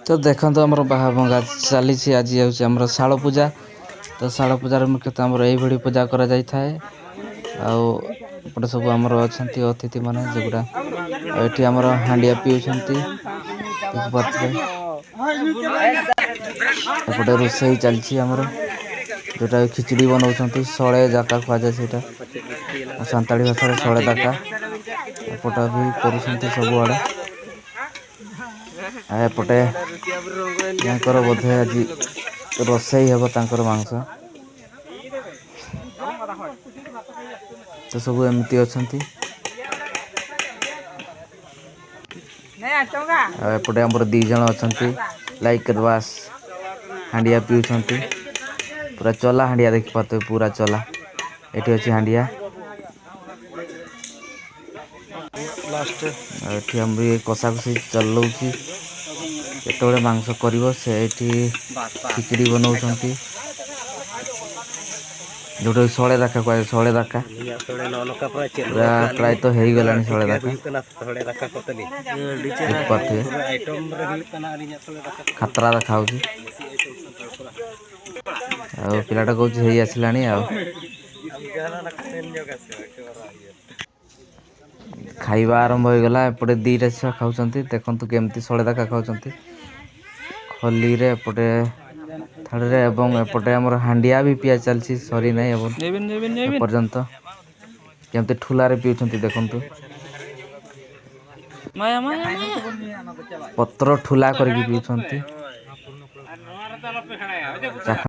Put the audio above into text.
तो देखो आम बाहा भंगा चली आज आम शाल पूजा। तो शाल पूजार मुख्यतः आम यही पूजा कर सब आमर अच्छा अतिथि मैंने जोगुड़ा ये आम हांडिया पीउछंती एपटे रोषे चलती आमर जोटा खिचड़ी बनाऊँ सड़े जाका कहुए से सान्ताड़ी भाषा सड़े दाका एपटा भी कर सब आड़े एपटे बोधे आज रोसई हम तांकर मांस तो सब एमती अच्छा एपटे आमर दीज अच्छा लाइक बास हांडिया पीउछंती पूरा चला हांडिया देखी पाते पूरा चला ये अच्छी हांडिया ये आम कषा कषि चलाऊँगी जो मांस कर खिचड़ी बनाऊँ जो सड़े दाका कह सड़े दाका पूरा प्राय तो हो गला सड़े दाका देखिपे खतरा देखा पिलाटा कह आसला खाइबा आरंभ हो गला एपटे दीटा छुआ खाऊँ देखु केमती सड़े दाका खाऊँ खली रे एपटे थाड़े एपटे आमर हांडिया भी पिया चलती सरी ना पर्यंत केमती ठुलारे पीउछंती देखंतु पत्र ठुला करके पीउछंती।